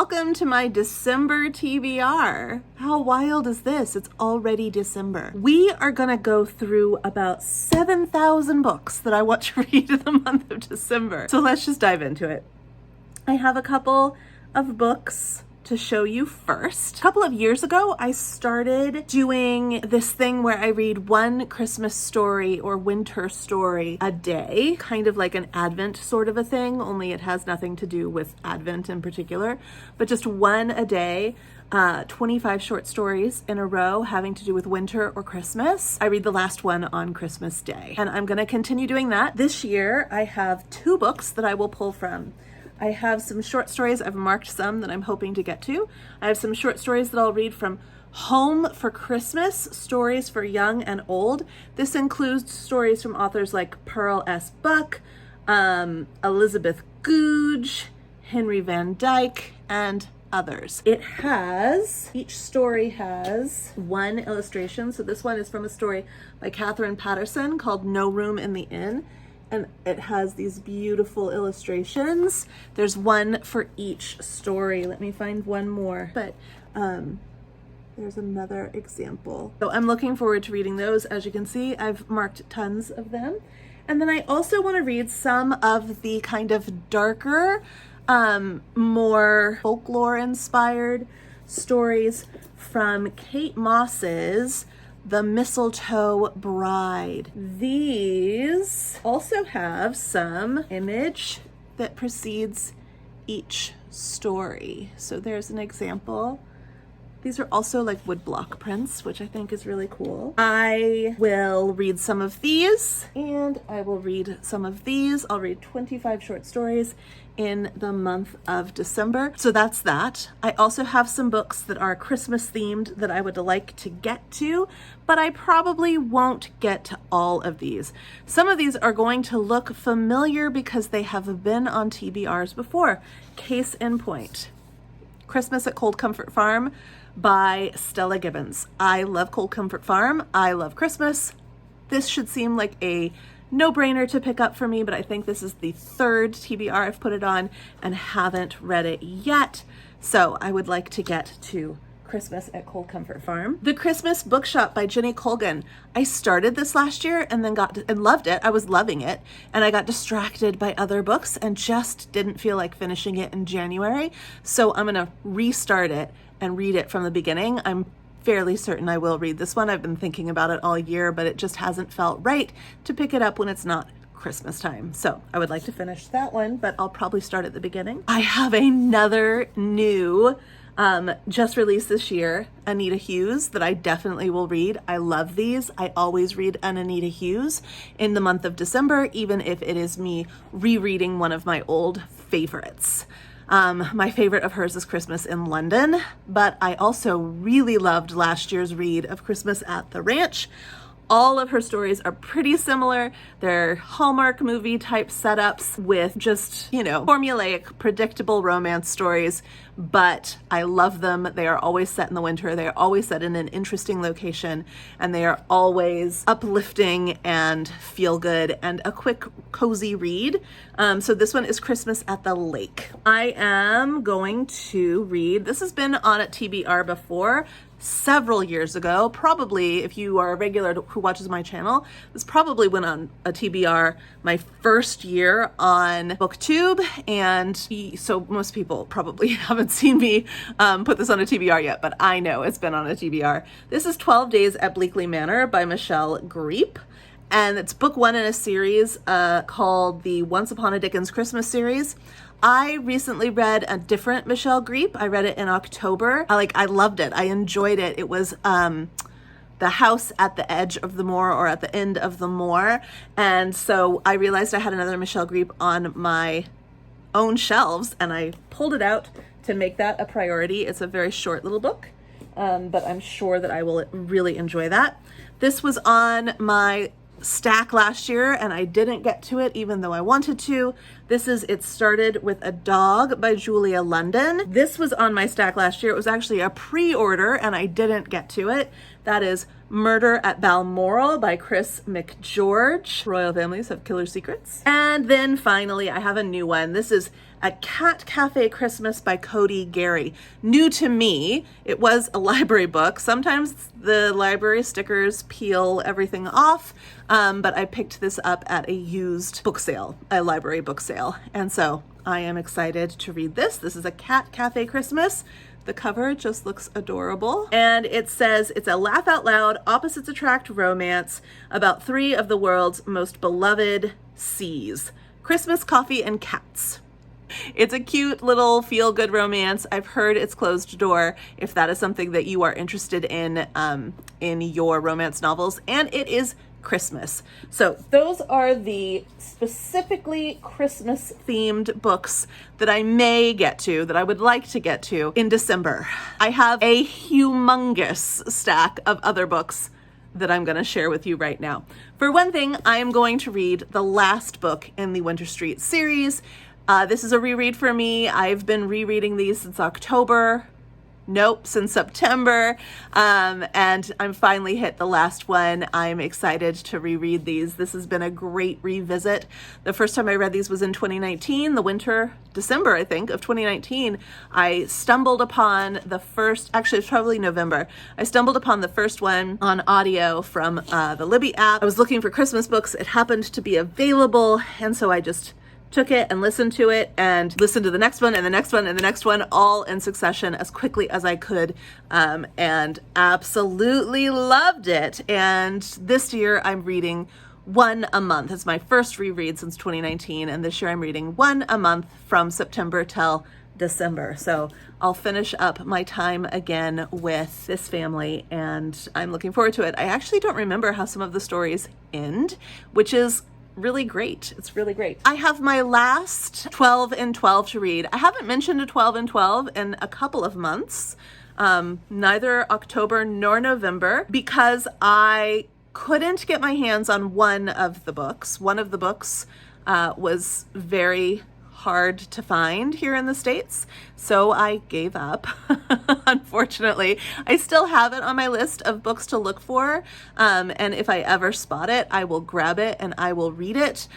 Welcome to my December TBR. How wild is this? It's already December. We are gonna go through about 7,000 books that I want to read in the month of December. So let's just dive into it. I have a couple of books to show you first. A couple of years ago, I started doing this thing where I read one Christmas story or winter story a day, kind of like an Advent sort of a thing, only it has nothing to do with Advent in particular, but just one a day. 25 short stories in a row having to do with winter or Christmas. I read the last one on Christmas Day, and I'm gonna continue doing that. This year, I have 2 books that I will pull from. I have some short stories. I've marked some that I'm hoping to get to. I have some short stories that I'll read from Home for Christmas, Stories for Young and Old. This includes stories from authors like Pearl S. Buck, Elizabeth Goudge, Henry Van Dyke, and others. Each story has one illustration. So this one is from a story by Catherine Patterson called No Room in the Inn. And it has these beautiful illustrations. There's one for each story. Let me find one more. But there's another example. So I'm looking forward to reading those. As you can see, I've marked tons of them. And then I also want to read some of the kind of darker, more folklore-inspired stories from Kate Moss's The Mistletoe Bride. These also have some image that precedes each story. So there's an example. These are also like woodblock prints, which I think is really cool. I will read some of these, and I will read some of these. I'll read 25 short stories in the month of December. So that's that. I also have some books that are Christmas themed that I would like to get to, but I probably won't get to all of these. Some of these are going to look familiar because they have been on TBRs before. Case in point, Christmas at Cold Comfort Farm by Stella Gibbons. I love Cold Comfort Farm. I love Christmas. This should seem like a no-brainer to pick up for me, but I think this is the 3rd TBR I've put it on and haven't read it yet. So I would like to get to Christmas at Cold Comfort Farm. The Christmas Bookshop by Jenny Colgan. I started this last year and then loved it. I was loving it, and I got distracted by other books and just didn't feel like finishing it in January. So I'm gonna restart it and read it from the beginning. I'm fairly certain I will read this one. I've been thinking about it all year, but it just hasn't felt right to pick it up when it's not Christmas time. So I would like to finish that one, but I'll probably start at the beginning. I have another new, just released this year, Anita Hughes, that I definitely will read. I love these. I always read an Anita Hughes in the month of December, even if it is me rereading one of my old favorites. My favorite of hers is Christmas in London, but I also really loved last year's read of Christmas at the Ranch. All of her stories are pretty similar. They're Hallmark movie type setups with just, formulaic, predictable romance stories, but I love them. They are always set in the winter. They are always set in an interesting location, and they are always uplifting and feel good and a quick, cozy read. So this one is Christmas at the Lake. I am going to read, this has been on at TBR before, several years ago. Probably, if you are a regular who watches my channel, this probably went on a TBR my first year on BookTube, and so most people probably haven't seen me put this on a TBR yet, but I know it's been on a TBR. This is 12 Days at Bleakley Manor by Michelle Greep, and it's book 1 in a series called the Once Upon a Dickens Christmas series. I recently read a different Michelle Greep. I read it in October. I loved it. I enjoyed it. It was The House at the Edge of the Moor, or at the End of the Moor. And so I realized I had another Michelle Greep on my own shelves, and I pulled it out to make that a priority. It's a very short little book, but I'm sure that I will really enjoy that. This was on my stack last year, and I didn't get to it even though I wanted to. This is It Started with a Dog by Julia London. This was on my stack last year. It was actually a pre-order and I didn't get to it. That is Murder at Balmoral by Chris McGeorge. Royal families have killer secrets. And then finally, I have a new one. This is A Cat Cafe Christmas by Cody Gary. New to me. It was a library book. Sometimes the library stickers peel everything off, but I picked this up at a used book sale, a library book sale. And so I am excited to read this. This is A Cat Cafe Christmas. The cover just looks adorable. And it says it's a laugh out loud, opposites attract romance about 3 of the world's most beloved seas: Christmas, coffee, and cats. It's a cute little feel-good romance. I've heard it's closed door if that is something that you are interested in your romance novels, and it is Christmas. So those are the specifically Christmas themed books that I may get to, that I would like to get to in December. I have a humongous stack of other books that I'm going to share with you right now. For one thing, I am going to read the last book in the Winter Street series. This is a reread for me. I've been rereading these since October. Nope, since September. And I'm finally hit the last one. I'm excited to reread these. This has been a great revisit. The first time I read these was in 2019, December, I think, of 2019. I stumbled upon the first, actually it's probably November. I stumbled upon the first one on audio from the Libby app. I was looking for Christmas books. It happened to be available. And so I just took it and listened to it and listened to the next one and the next one and the next one, all in succession as quickly as I could, and absolutely loved it. And this year I'm reading one a month. It's my first reread since 2019, and this year I'm reading one a month from September till December. So I'll finish up my time again with this family, and I'm looking forward to it. I actually don't remember how some of the stories end, which is really great. It's really great. I have my last 12 and 12 to read. I haven't mentioned a 12 and 12 in a couple of months, neither October nor November, because I couldn't get my hands on one of the books. One of the books was very hard to find here in the States, so I gave up. Unfortunately, I still have it on my list of books to look for, and if I ever spot it, I will grab it and I will read it.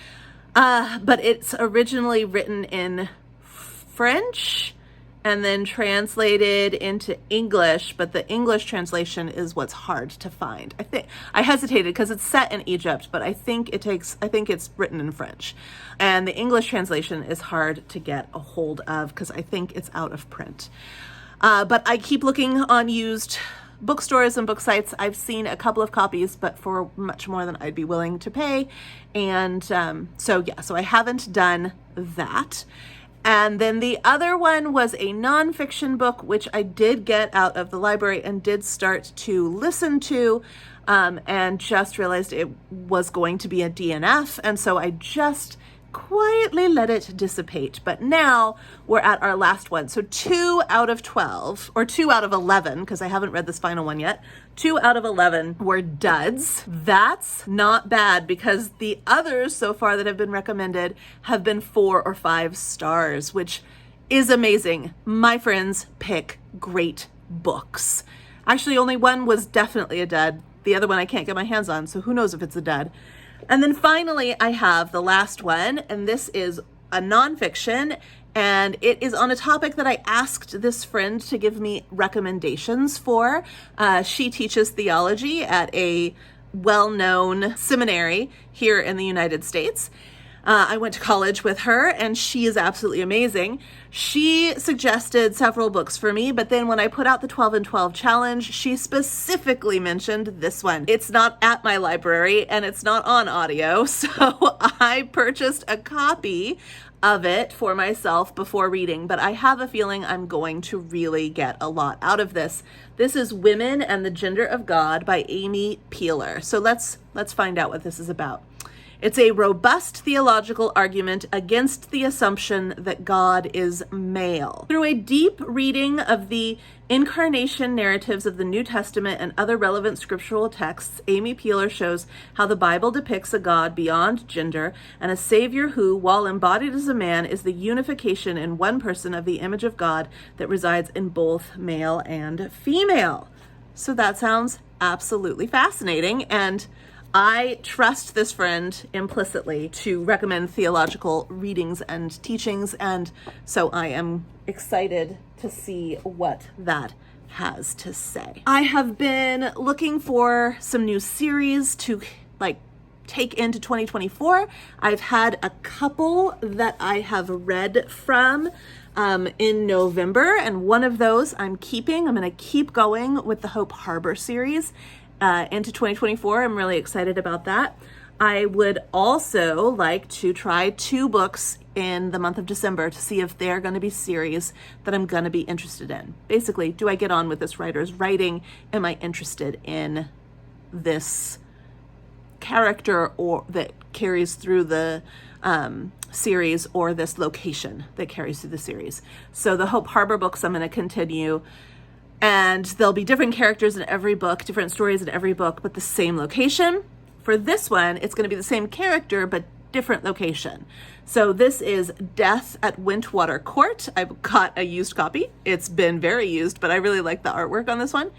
But it's originally written in French and then translated into English, but the English translation is what's hard to find. I hesitated because it's set in Egypt, but I think it's written in French. And the English translation is hard to get a hold of because I think it's out of print. But I keep looking on used bookstores and book sites. I've seen a couple of copies, but for much more than I'd be willing to pay. And so I haven't done that. And then the other one was a nonfiction book, which I did get out of the library and did start to listen to, and just realized it was going to be a DNF. And so I just quietly let it dissipate. But now we're at our last one. So 2 out of 12, or 2 out of 11, because I haven't read this final one yet. 2 out of 11 were duds. That's not bad because the others so far that have been recommended have been 4 or 5 stars, which is amazing. My friends pick great books. Actually, only one was definitely a dud. The other one I can't get my hands on, so who knows if it's a dud. And then finally, I have the last one, and this is a nonfiction, and it is on a topic that I asked this friend to give me recommendations for. She teaches theology at a well-known seminary here in the United States. I went to college with her, and she is absolutely amazing. She suggested several books for me, but then when I put out the 12 and 12 challenge, she specifically mentioned this one. It's not at my library, and it's not on audio, so I purchased a copy of it for myself before reading, but I have a feeling I'm going to really get a lot out of this. This is Women and the Gender of God by Amy Peeler. So let's find out what this is about. It's a robust theological argument against the assumption that God is male. Through a deep reading of the incarnation narratives of the New Testament and other relevant scriptural texts, Amy Peeler shows how the Bible depicts a God beyond gender and a Savior who, while embodied as a man, is the unification in one person of the image of God that resides in both male and female. So that sounds absolutely fascinating. And I trust this friend implicitly to recommend theological readings and teachings. And so I am excited to see what that has to say. I have been looking for some new series to take into 2024. I've had a couple that I have read from in November, and one of those I'm keeping. I'm going to keep going with the Hope Harbor series into 2024. I'm really excited about that. I would also like to try 2 books in the month of December to see if they're going to be series that I'm going to be interested in. Basically, do I get on with this writer's writing? Am I interested in this character or that carries through the series, or this location that carries through the series? So the Hope Harbor books I'm going to continue, and there'll be different characters in every book, different stories in every book, but the same location. For this one, it's going to be the same character, but different location. So this is Death at Wintwater Court. I've got a used copy. It's been very used, but I really like the artwork on this one.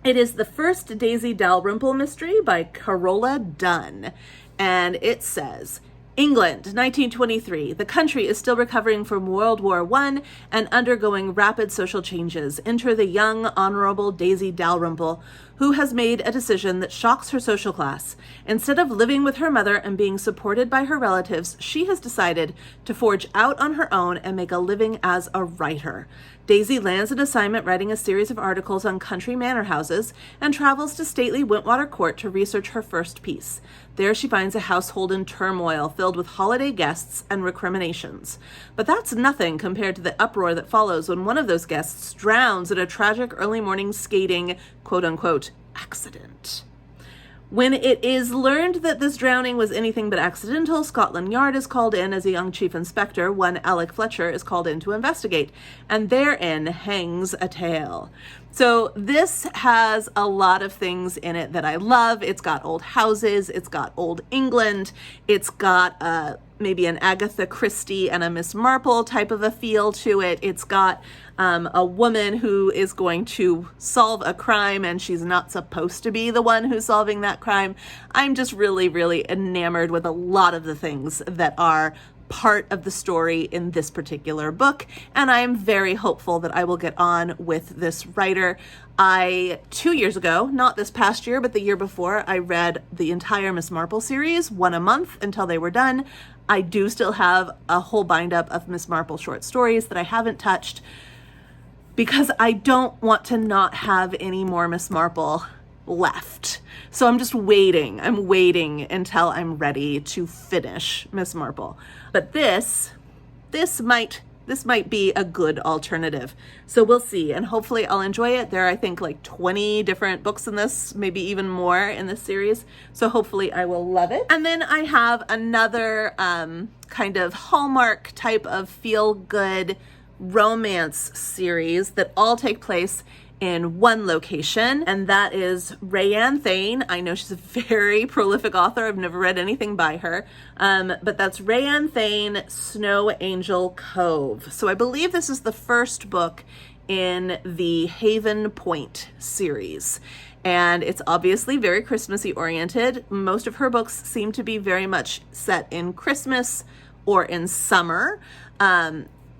It is the first Daisy Dalrymple mystery by Carola Dunn. And it says, England, 1923. The country is still recovering from World War I and undergoing rapid social changes. Enter the young, honorable Daisy Dalrymple, who has made a decision that shocks her social class. Instead of living with her mother and being supported by her relatives, she has decided to forge out on her own and make a living as a writer. Daisy lands an assignment writing a series of articles on country manor houses and travels to stately Wintwater Court to research her first piece. There she finds a household in turmoil filled with holiday guests and recriminations. But that's nothing compared to the uproar that follows when one of those guests drowns in a tragic early morning skating, quote-unquote, accident. When it is learned that this drowning was anything but accidental, Scotland Yard is called in as a young chief inspector. One Alec Fletcher is called in to investigate, and therein hangs a tale. So this has a lot of things in it that I love. It's got old houses, it's got old England, it's got maybe an Agatha Christie and a Miss Marple type of a feel to it. It's got a woman who is going to solve a crime, and she's not supposed to be the one who's solving that crime. I'm just really, really enamored with a lot of the things that are part of the story in this particular book, and I'm very hopeful that I will get on with this writer. 2 years ago, not this past year, but the year before, I read the entire Miss Marple series, one a month until they were done. I do still have a whole bind-up of Miss Marple short stories that I haven't touched because I don't want to not have any more Miss Marple left. So I'm just waiting. I'm waiting until I'm ready to finish Miss Marple. But this might be a good alternative. So we'll see, and hopefully I'll enjoy it. There are, I think, like 20 different books in this, maybe even more in this series. So hopefully I will love it. And then I have another kind of Hallmark type of feel-good romance series that all take place in one location, and that is Rayanne Thane. I know she's a very prolific author. I've never read anything by her, but that's Rayanne Thane, Snow Angel Cove. So I believe this is the first book in the Haven Point series, and it's obviously very Christmassy oriented. Most of her books seem to be very much set in Christmas or in summer.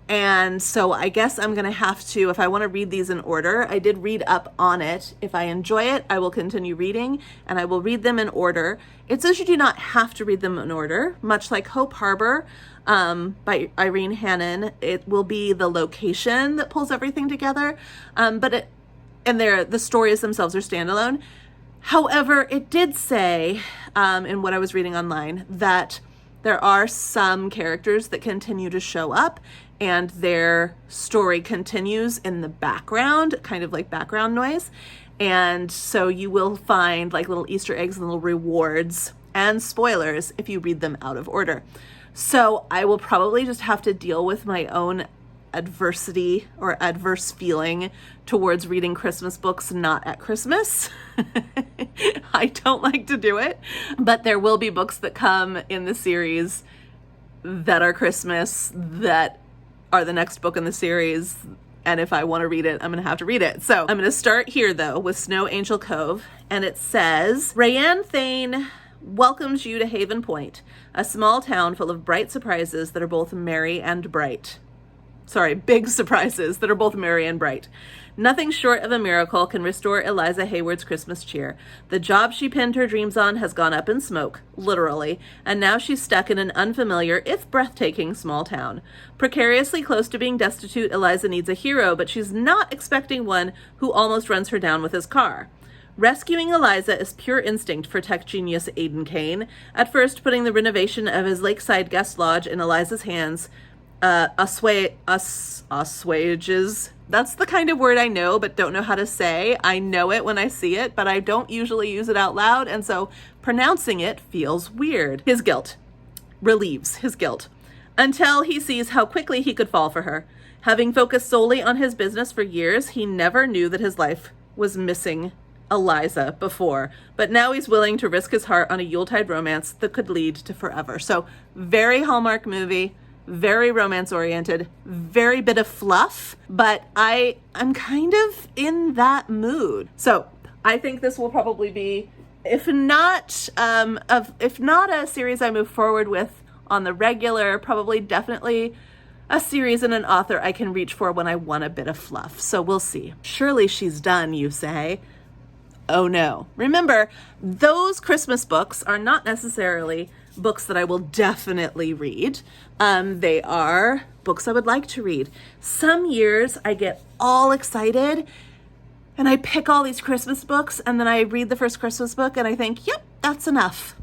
And so I guess I'm going to have to, if I want to read these in order, I did read up on it. If I enjoy it, I will continue reading, and I will read them in order. It says you do not have to read them in order, much like Hope Harbor by Irene Hannon. It will be the location that pulls everything together, and the stories themselves are standalone. However, it did say in what I was reading online that there are some characters that continue to show up, and their story continues in the background, kind of like background noise. And so you will find like little Easter eggs and little rewards and spoilers if you read them out of order. So I will probably just have to deal with my own adversity or adverse feeling towards reading Christmas books not at Christmas. I don't like to do it, but there will be books that come in the series that are Christmas that are the next book in the series And if I want to read it, I'm going to have to read it. So I'm going to start here, though, with Snow Angel Cove. And it says, Rayanne Thane welcomes you to Haven Point, a small town full of bright surprises that are both merry and bright. Sorry, big surprises that are both merry and bright. Nothing short of a miracle can restore Eliza Hayward's Christmas cheer. The job she pinned her dreams on has gone up in smoke, literally, and now she's stuck in an unfamiliar, if breathtaking, small town. Precariously close to being destitute, Eliza needs a hero, but she's not expecting one who almost runs her down with his car. Rescuing Eliza is pure instinct for tech genius Aidan Kane, at first putting the renovation of his lakeside guest lodge in Eliza's hands. Assuages. That's the kind of word I know but don't know how to say. I know it when I see it, but I don't usually use it out loud, and so pronouncing it feels weird. His guilt. Relieves his guilt. Until he sees how quickly he could fall for her. Having focused solely on his business for years, he never knew that his life was missing Eliza before, but now he's willing to risk his heart on a Yuletide romance that could lead to forever. So very Hallmark movie. Very romance-oriented, very bit of fluff, but I'm kind of in that mood. So I think this will probably be, if not a series I move forward with on the regular, probably definitely a series and an author I can reach for when I want a bit of fluff. So we'll see. Surely she's done, you say. Oh no. Remember, those Christmas books are not necessarily books that I will definitely read. They are books I would like to read. Some years I get all excited and I pick all these Christmas books, and then I read the first Christmas book and I think, yep, that's enough.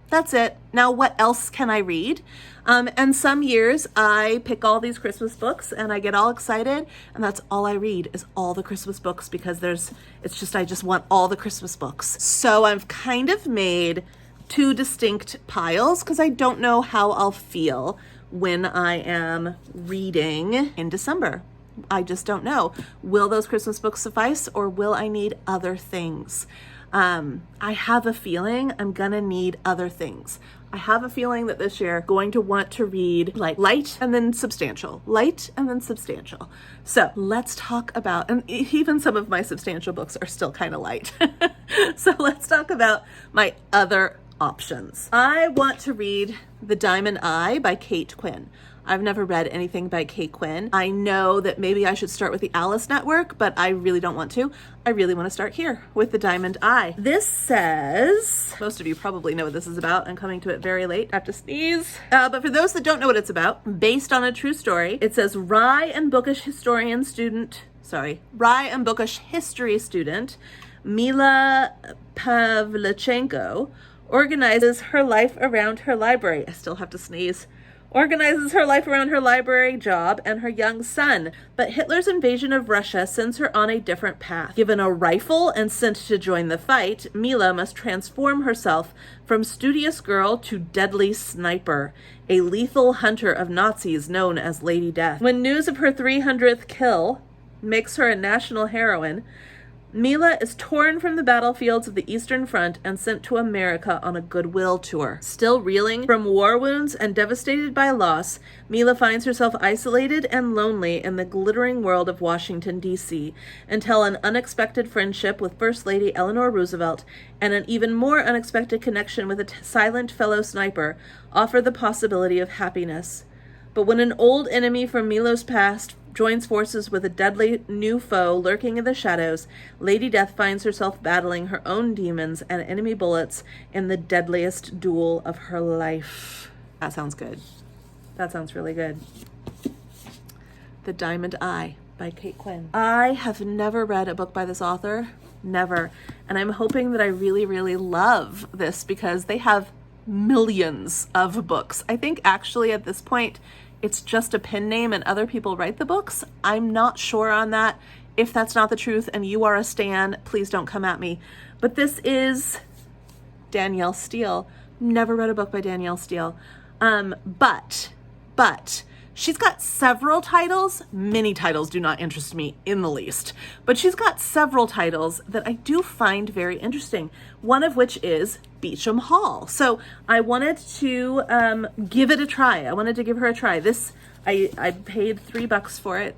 That's it. Now what else can I read? And some years I pick all these Christmas books and I get all excited, and that's all I read is all the Christmas books, because I just want all the Christmas books. So I've kind of made two distinct piles because I don't know how I'll feel when I am reading in December. I just don't know. Will those Christmas books suffice, or will I need other things? I have a feeling I'm gonna need other things. I have a feeling that this year I'm going to want to read like light and then substantial. Light and then substantial. So let's talk about, and even some of my substantial books are still kind of light. So let's talk about my other options. I want to read The Diamond Eye by Kate Quinn. I've never read anything by Kate Quinn. I know that maybe I should start with the Alice Network, but I really don't want to. I really want to start here with The Diamond Eye. This says, most of you probably know what this is about. I'm coming to it very late. I have to sneeze. But for those that don't know what it's about, based on a true story, it says Rye and bookish history student Mila Pavlichenko organizes her life around her library. I still have to sneeze. Organizes her life around her library job and her young son, but Hitler's invasion of Russia sends her on a different path. Given a rifle and sent to join the fight, Mila must transform herself from studious girl to deadly sniper, a lethal hunter of Nazis known as Lady Death. When news of her 300th kill makes her a national heroine, Mila is torn from the battlefields of the Eastern Front and sent to America on a goodwill tour. Still reeling from war wounds and devastated by loss, Mila finds herself isolated and lonely in the glittering world of Washington, D.C., until an unexpected friendship with First Lady Eleanor Roosevelt and an even more unexpected connection with a silent fellow sniper offer the possibility of happiness. But when an old enemy from Mila's past joins forces with a deadly new foe lurking in the shadows, Lady Death finds herself battling her own demons and enemy bullets in the deadliest duel of her life. That sounds good. That sounds really good. The Diamond Eye by Kate Quinn. I have never read a book by this author. Never. And I'm hoping that I really, really love this, because they have millions of books. I think actually at this point, it's just a pen name and other people write the books. I'm not sure on that. If that's not the truth and you are a stan, please don't come at me. But this is Danielle Steele. Never read a book by Danielle Steele. But she's got several titles. Many titles do not interest me in the least, but she's got several titles that I do find very interesting. One of which is Beachum Hall. So I wanted to give it a try. I wanted to give her a try. This, I paid $3 for it.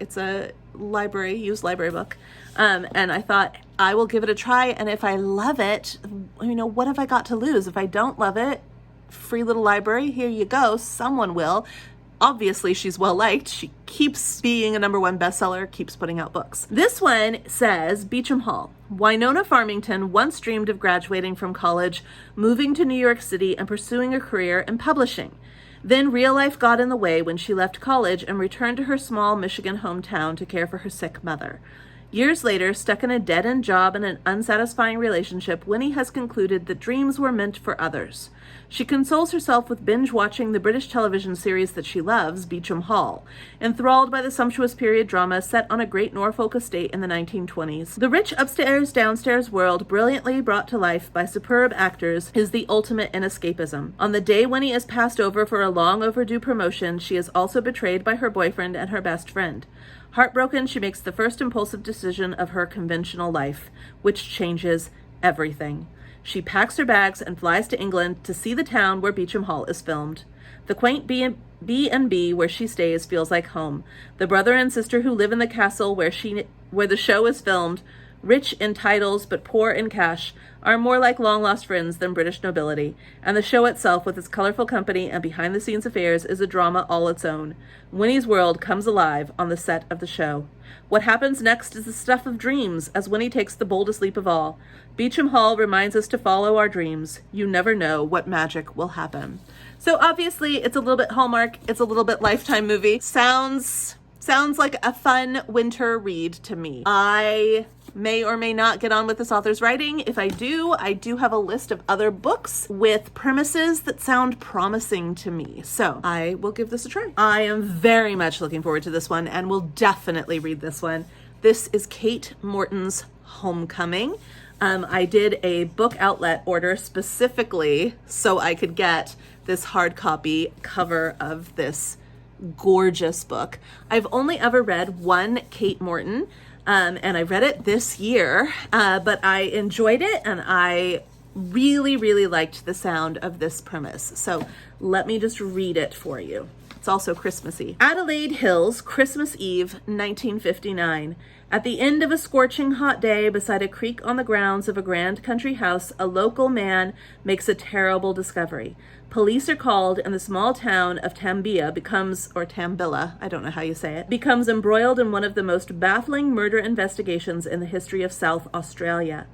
used library book. And I thought, I will give it a try. And if I love it, what have I got to lose? If I don't love it, free little library, here you go. Someone will. Obviously, she's well liked. She keeps being a #1 bestseller, keeps putting out books. This one says, Beachum Hall. Winona Farmington once dreamed of graduating from college, moving to New York City, and pursuing a career in publishing. Then real life got in the way when she left college and returned to her small Michigan hometown to care for her sick mother. Years later, stuck in a dead-end job and an unsatisfying relationship, Winnie has concluded that dreams were meant for others. She consoles herself with binge-watching the British television series that she loves, Beachum Hall, enthralled by the sumptuous period drama set on a great Norfolk estate in the 1920s. The rich upstairs-downstairs world, brilliantly brought to life by superb actors, is the ultimate in escapism. On the day Winnie is passed over for a long-overdue promotion, she is also betrayed by her boyfriend and her best friend. Heartbroken, she makes the first impulsive decision of her conventional life, which changes everything. She packs her bags and flies to England to see the town where Beachum Hall is filmed. The quaint B&B where she stays feels like home. The brother and sister who live in the castle where the show is filmed, rich in titles but poor in cash, are more like long-lost friends than British nobility, and the show itself, with its colorful company and behind-the-scenes affairs, is a drama all its own. Winnie's world comes alive on the set of the show. What happens next is the stuff of dreams, as Winnie takes the boldest leap of all. Beachum Hall reminds us to follow our dreams. You never know what magic will happen. So obviously, it's a little bit Hallmark, it's a little bit Lifetime movie. Sounds like a fun winter read to me. I may or may not get on with this author's writing. If I do have a list of other books with premises that sound promising to me. So I will give this a try. I am very much looking forward to this one and will definitely read this one. This is Kate Morton's Homecoming. I did a book outlet order specifically so I could get this hard copy cover of this gorgeous book. I've only ever read one Kate Morton, and I read it this year, but I enjoyed it and I really, really liked the sound of this premise. So let me just read it for you. It's also Christmassy. Adelaide Hills, Christmas Eve, 1959. At the end of a scorching hot day beside a creek on the grounds of a grand country house, a local man makes a terrible discovery. Police are called and the small town of Tambilla I don't know how you say it, becomes embroiled in one of the most baffling murder investigations in the history of South Australia.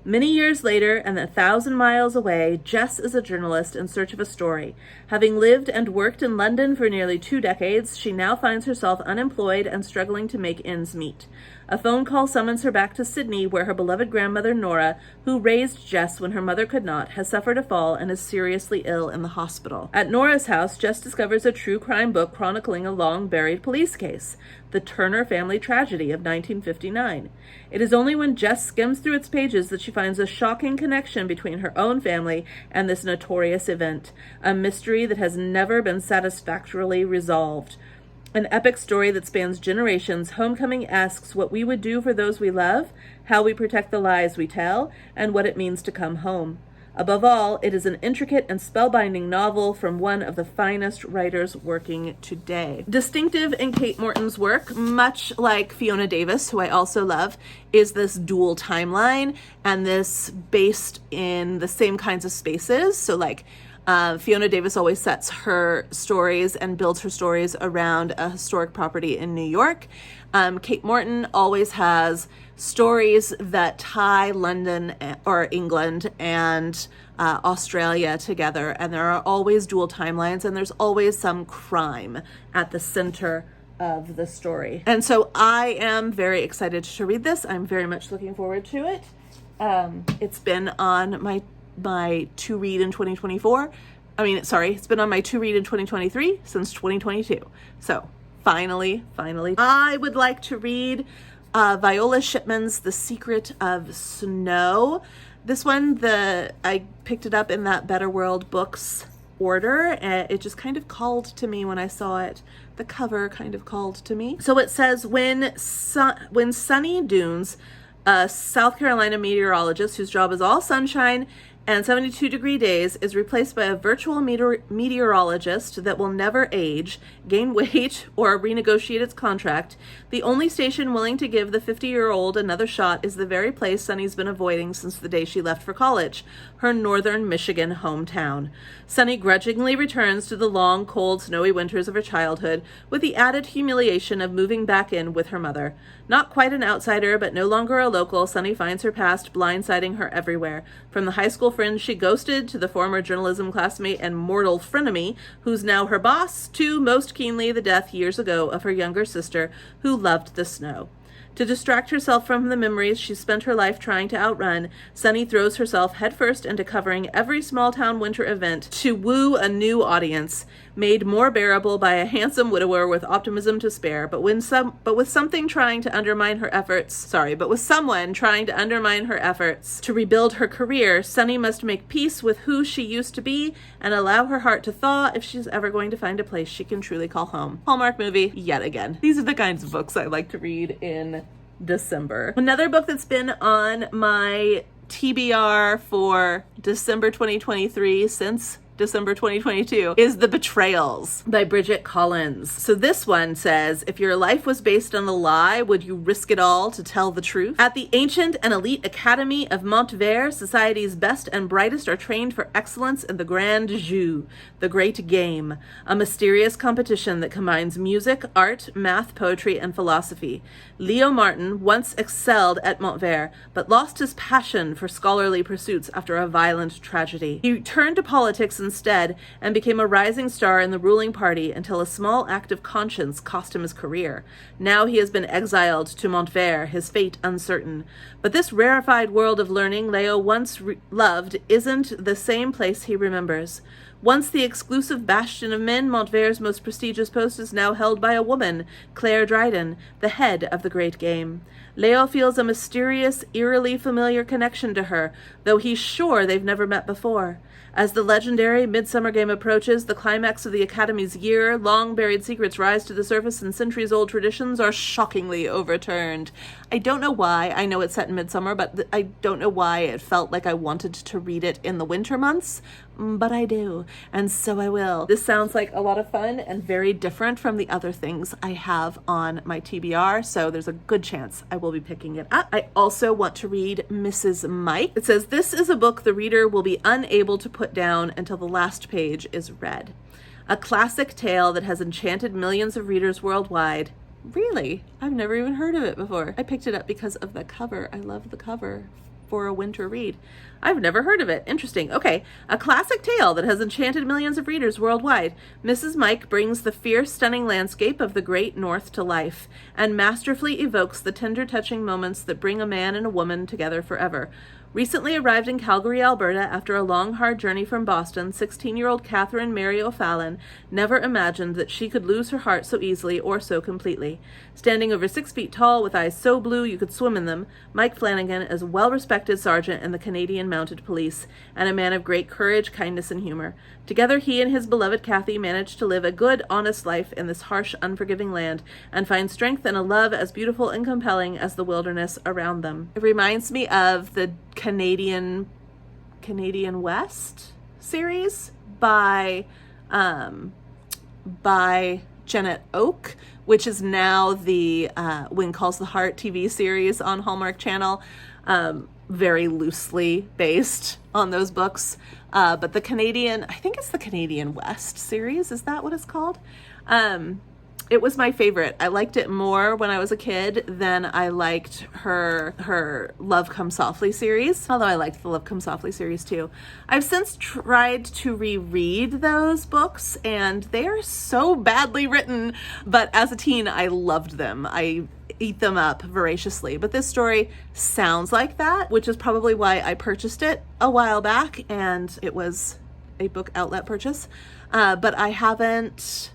Many years later, and 1,000 miles away, Jess is a journalist in search of a story. Having lived and worked in London for nearly 2 decades, she now finds herself unemployed and struggling to make ends meet. A phone call summons her back to Sydney, where her beloved grandmother Nora, who raised Jess when her mother could not, has suffered a fall and is seriously ill in the hospital. At Nora's house, Jess discovers a true crime book chronicling a long-buried police case, the Turner family tragedy of 1959. It is only when Jess skims through its pages that she finds a shocking connection between her own family and this notorious event, a mystery that has never been satisfactorily resolved. An epic story that spans generations, Homecoming asks what we would do for those we love, how we protect the lies we tell, and what it means to come home. Above all, it is an intricate and spellbinding novel from one of the finest writers working today. Distinctive in Kate Morton's work, much like Fiona Davis, who I also love, is this dual timeline and this based in the same kinds of spaces. So Fiona Davis always sets her stories and builds her stories around a historic property in New York. Kate Morton always has stories that tie London or England and Australia together, and there are always dual timelines, and there's always some crime at the center of the story. And so I am very excited to read this. I'm very much looking forward to it. It's been on my to read in 2024. It's been on my to read in 2023 since 2022. So finally, I would like to read Viola Shipman's The Secret of Snow. This one, I picked it up in that Better World Books order, and it just kind of called to me when I saw it. The cover kind of called to me. So it says, when Sunny Dunes, a South Carolina meteorologist whose job is all sunshine and 72-degree days is replaced by a virtual meteorologist that will never age, gain weight, or renegotiate its contract. The only station willing to give the 50-year-old another shot is the very place Sunny's been avoiding since the day she left for college, her northern Michigan hometown. Sunny grudgingly returns to the long, cold, snowy winters of her childhood with the added humiliation of moving back in with her mother. Not quite an outsider, but no longer a local, Sunny finds her past blindsiding her everywhere. From the high school friend she ghosted, to the former journalism classmate and mortal frenemy, who's now her boss, to, most keenly, the death years ago of her younger sister, who loved the snow. To distract herself from the memories she spent her life trying to outrun, Sunny throws herself headfirst into covering every small-town winter event to woo a new audience, made more bearable by a handsome widower with optimism to spare, but with someone trying to undermine her efforts to rebuild her career. Sunny must make peace with who she used to be and allow her heart to thaw if she's ever going to find a place she can truly call home. Hallmark movie, yet again. These are the kinds of books I like to read in December. Another book that's been on my TBR for December 2023 since December 2022 is The Betrayals by Bridget Collins. So this one says, if your life was based on a lie, would you risk it all to tell the truth? At the ancient and elite Academy of Montvert, society's best and brightest are trained for excellence in the grand jeu, the great game, a mysterious competition that combines music, art, math, poetry, and philosophy. Leo Martin once excelled at Montvert, but lost his passion for scholarly pursuits after a violent tragedy. He turned to politics instead and became a rising star in the ruling party until a small act of conscience cost him his career. Now he has been exiled to Montvert, his fate uncertain. But this rarefied world of learning Leo once loved isn't the same place he remembers. Once the exclusive bastion of men, Montvert's most prestigious post is now held by a woman, Claire Dryden, the head of the great game. Leo feels a mysterious, eerily familiar connection to her, though he's sure they've never met before. As the legendary Midsummer Game approaches, the climax of the Academy's year, long-buried secrets rise to the surface and centuries-old traditions are shockingly overturned. I don't know why. I know it's set in midsummer, but I don't know why it felt like I wanted to read it in the winter months, but I do, and so I will. This sounds like a lot of fun and very different from the other things I have on my TBR, so there's a good chance I will be picking it up. I also want to read Mrs. Mike. It says, this is a book the reader will be unable to put down until the last page is read. A classic tale that has enchanted millions of readers worldwide. Really? I've never even heard of it before. I picked it up because of the cover. I love the cover for a winter read. I've never heard of it. Interesting. Okay. A classic tale that has enchanted millions of readers worldwide. Mrs. Mike brings the fierce, stunning landscape of the great North to life and masterfully evokes the tender, touching moments that bring a man and a woman together forever. Recently arrived in Calgary, Alberta, after a long, hard journey from Boston, 16-year-old Catherine Mary O'Fallon never imagined that she could lose her heart so easily or so completely. Standing over 6 feet tall, with eyes so blue you could swim in them, Mike Flanagan is a well-respected sergeant in the Canadian Mounted Police and a man of great courage, kindness, and humor. Together, he and his beloved Kathy manage to live a good, honest life in this harsh, unforgiving land and find strength in a love as beautiful and compelling as the wilderness around them. It reminds me of the Canadian West series by Janet Oak, which is now the Wind Calls the Heart TV series on Hallmark Channel, very loosely based on those books. But the Canadian, I think it's the Canadian West series, is that what it's called? It was my favorite. I liked it more when I was a kid than I liked her Love Come Softly series, although I liked the Love Come Softly series too. I've since tried to reread those books, and they are so badly written, but as a teen, I loved them. I eat them up voraciously. But this story sounds like that, which is probably why I purchased it a while back, and it was a book outlet purchase. But I haven't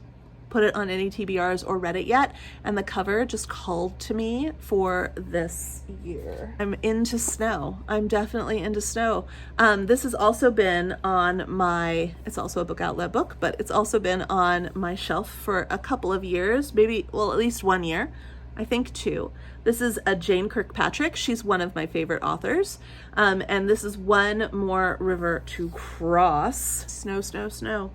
put it on any TBRs or read it yet, and the cover just called to me for this year. I'm into snow. I'm definitely into snow. This has also been on my, it's also a book outlet book, but it's also been on my shelf for a couple of years, maybe, well, at least 1 year. I think 2. This is a Jane Kirkpatrick. She's one of my favorite authors. And this is One More River to Cross. Snow, snow, snow.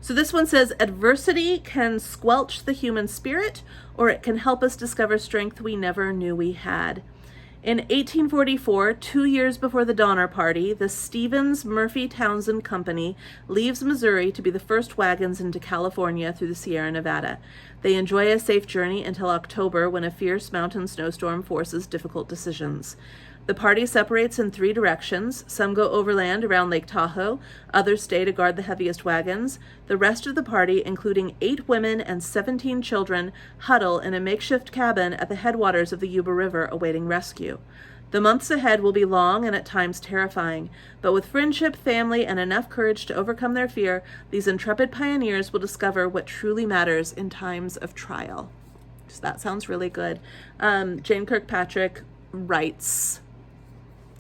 So this one says, adversity can squelch the human spirit, or it can help us discover strength we never knew we had. In 1844, 2 years before the Donner Party, the Stevens Murphy Townsend Company leaves Missouri to be the first wagons into California through the Sierra Nevada. They enjoy a safe journey until October, when a fierce mountain snowstorm forces difficult decisions. The party separates in 3 directions. Some go overland around Lake Tahoe, others stay to guard the heaviest wagons. The rest of the party, including 8 women and 17 children, huddle in a makeshift cabin at the headwaters of the Yuba River awaiting rescue. The months ahead will be long and at times terrifying, but with friendship, family, and enough courage to overcome their fear, these intrepid pioneers will discover what truly matters in times of trial. So that sounds really good. Jane Kirkpatrick writes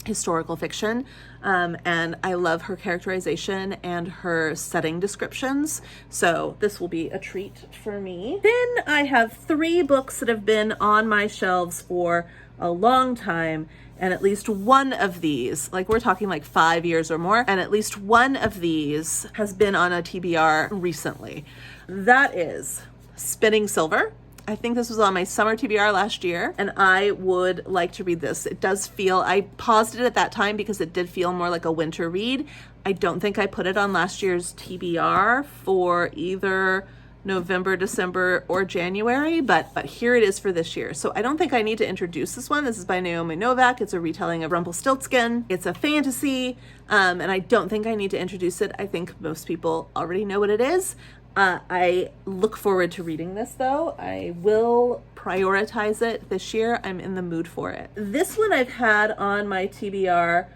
historical fiction, and I love her characterization and her setting descriptions, so this will be a treat for me. Then I have 3 books that have been on my shelves for a long time, and at least one of these, like we're talking like 5 years or more, and at least one of these has been on a TBR recently. That is Spinning Silver. I think this was on my summer TBR last year, and I would like to read this. It does feel, I paused it at that time because it did feel more like a winter read. I don't think I put it on last year's TBR for either November, December, or January, but here it is for this year. So I don't think I need to introduce this one. This is by Naomi Novak. It's a retelling of Rumpelstiltskin. It's a fantasy, and I don't think I need to introduce it. I think most people already know what it is. I look forward to reading this, though. I will prioritize it this year. I'm in the mood for it. This one I've had on my TBR,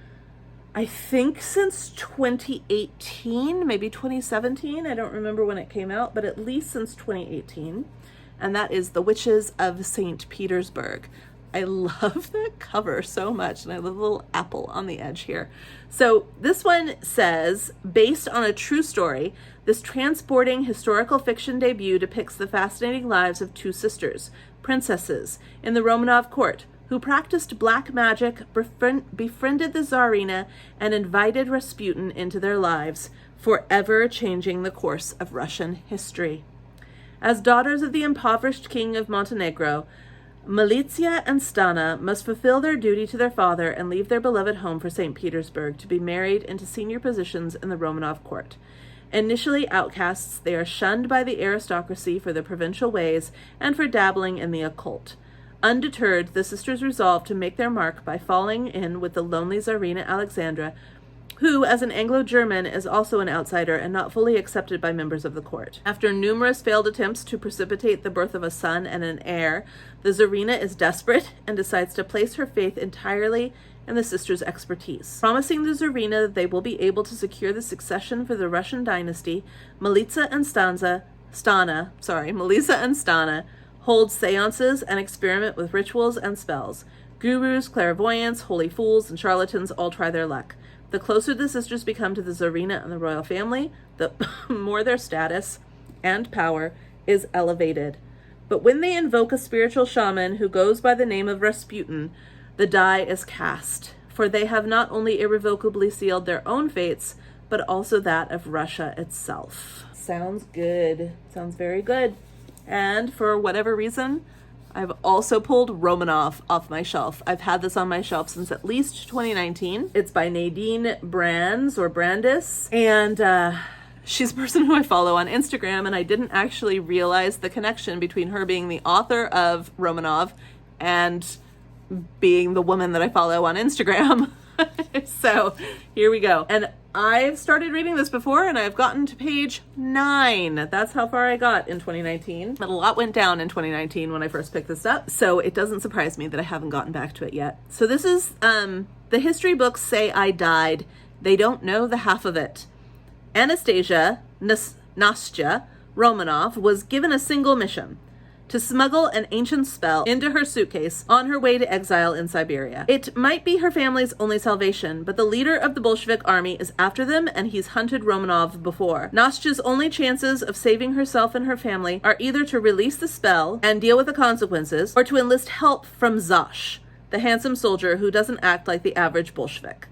I think since 2018, maybe 2017. I don't remember when it came out, but at least since 2018. And that is The Witches of St. Petersburg. I love the cover so much, and I love the little apple on the edge here. So this one says, based on a true story, this transporting historical fiction debut depicts the fascinating lives of 2 sisters, princesses, in the Romanov court, who practiced black magic, befriended the Tsarina, and invited Rasputin into their lives, forever changing the course of Russian history. As daughters of the impoverished king of Montenegro, Militia and Stana must fulfill their duty to their father and leave their beloved home for St. Petersburg to be married into senior positions in the Romanov court. Initially outcasts, they are shunned by the aristocracy for their provincial ways and for dabbling in the occult. Undeterred, the sisters resolve to make their mark by falling in with the lonely Tsarina Alexandra, who, as an Anglo-German, is also an outsider and not fully accepted by members of the court. After numerous failed attempts to precipitate the birth of a son and an heir, the Tsarina is desperate and decides to place her faith entirely in the sisters' expertise. Promising the Tsarina that they will be able to secure the succession for the Russian dynasty, Melitza and Stana hold seances and experiment with rituals and spells. Gurus, clairvoyants, holy fools, and charlatans all try their luck. The closer the sisters become to the Tsarina and the royal family, the more their status and power is elevated. But when they invoke a spiritual shaman who goes by the name of Rasputin, the die is cast, for they have not only irrevocably sealed their own fates, but also that of Russia itself. Sounds good. Sounds very good. And for whatever reason, I've also pulled Romanov off my shelf. I've had this on my shelf since at least 2019. It's by Nadine Brandis, and she's a person who I follow on Instagram, and I didn't actually realize the connection between her being the author of Romanov and being the woman that I follow on Instagram. So here we go. And I've started reading this before, and I've gotten to page 9. That's how far I got in 2019. But a lot went down in 2019 when I first picked this up, so it doesn't surprise me that I haven't gotten back to it yet. So this is, the history books say I died. They don't know the half of it. Anastasia Nastya Romanov was given a single mission: to smuggle an ancient spell into her suitcase on her way to exile in Siberia. It might be her family's only salvation, but the leader of the Bolshevik army is after them, and he's hunted Romanov before. Nastya's only chances of saving herself and her family are either to release the spell and deal with the consequences, or to enlist help from Zash, the handsome soldier who doesn't act like the average Bolshevik.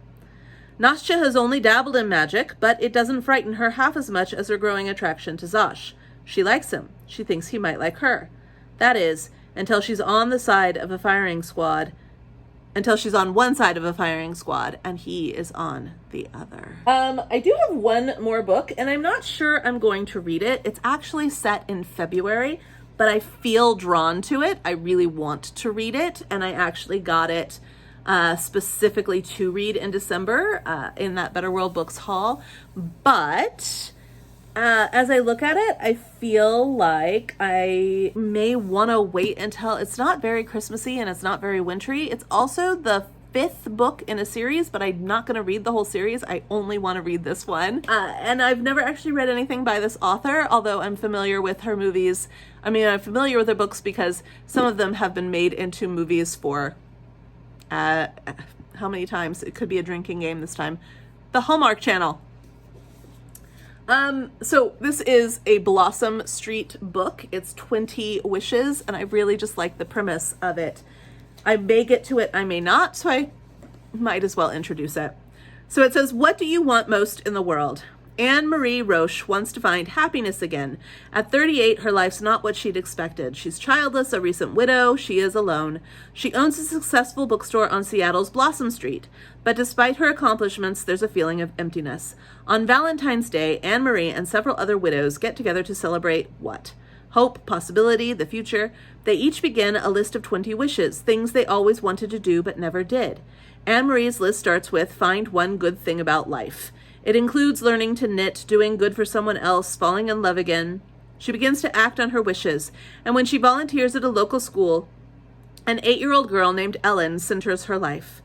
Nastya has only dabbled in magic, but it doesn't frighten her half as much as her growing attraction to Zash. She likes him. She thinks he might like her. That is, until she's on one side of a firing squad, and he is on the other. I do have one more book, and I'm not sure I'm going to read it. It's actually set in February, but I feel drawn to it. I really want to read it, and I actually got it specifically to read in December in that Better World Books haul. But as I look at it, I feel like I may want to wait until it's not very Christmassy and it's not very wintry. It's also the 5th book in a series, but I'm not going to read the whole series. I only want to read this one. And I've never actually read anything by this author, although I'm familiar with her movies. I mean, I'm familiar with her books because some of them have been made into movies for, how many times? It could be a drinking game this time. The Hallmark Channel. So this is a Blossom Street book. It's 20 Wishes, and I really just like the premise of it. I may get to it, I may not, so I might as well introduce it. So it says, what do you want most in the world? Anne-Marie Roche wants to find happiness again. At 38, her life's not what she'd expected. She's childless, a recent widow. She is alone. She owns a successful bookstore on Seattle's Blossom Street. But despite her accomplishments, there's a feeling of emptiness. On Valentine's Day, Anne-Marie and several other widows get together to celebrate what? Hope, possibility, the future. They each begin a list of 20 wishes, things they always wanted to do but never did. Anne-Marie's list starts with, find one good thing about life. It includes learning to knit, doing good for someone else, falling in love again. She begins to act on her wishes, and when she volunteers at a local school, an 8-year-old girl named Ellen enters her life.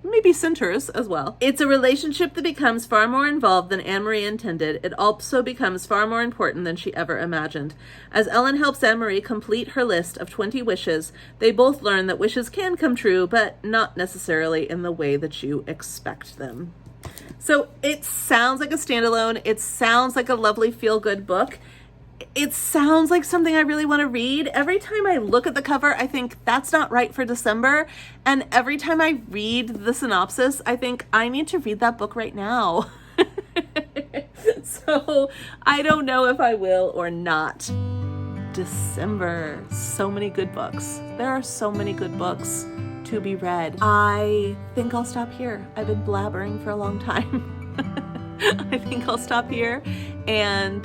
Maybe centers as well. It's a relationship that becomes far more involved than Anne-Marie intended. It also becomes far more important than she ever imagined. As Ellen helps Anne-Marie complete her list of 20 wishes, they both learn that wishes can come true, but not necessarily in the way that you expect them. So it sounds like a standalone. It sounds like a lovely feel-good book. It sounds like something I really want to read. Every time I look at the cover, I think that's not right for December. And every time I read the synopsis, I think I need to read that book right now. So I don't know if I will or not. December. So many good books. There are so many good books to be read. I think I'll stop here. I've been blabbering for a long time. I think I'll stop here and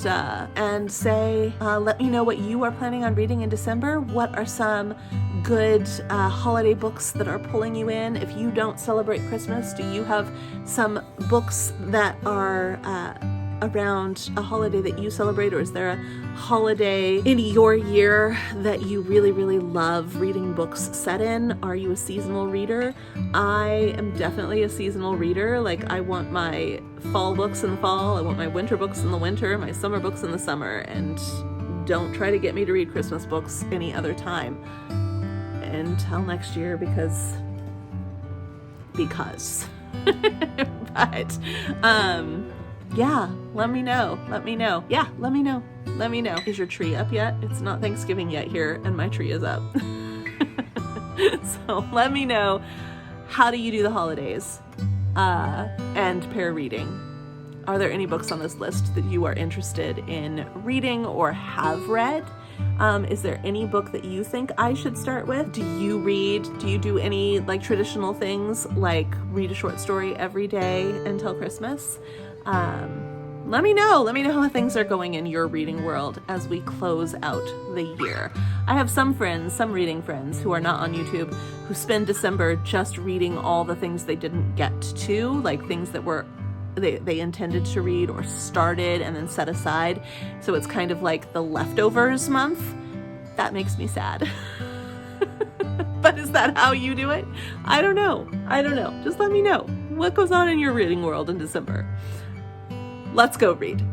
say, let me know what you are planning on reading in December. What are some good holiday books that are pulling you in? If you don't celebrate Christmas, do you have some books that are around a holiday that you celebrate, or is there a holiday in your year that you really, really love reading books set in? Are you a seasonal reader? I am definitely a seasonal reader. Like, I want my fall books in the fall, I want my winter books in the winter, my summer books in the summer, and don't try to get me to read Christmas books any other time until next year because but yeah, let me know. Yeah, let me know. Is your tree up yet? It's not Thanksgiving yet here, and my tree is up. So let me know, how do you do the holidays? And pair reading. Are there any books on this list that you are interested in reading or have read? Is there any book that you think I should start with? Do you do any like traditional things, like read a short story every day until Christmas? Let me know how things are going in your reading world as we close out the year. I have some reading friends who are not on YouTube, who spend December just reading all the things they didn't get to, like things that were they intended to read or started and then set aside. So it's kind of like the leftovers month. That makes me sad. But is that how you do it? I don't know. Just let me know what goes on in your reading world in December. Let's go read.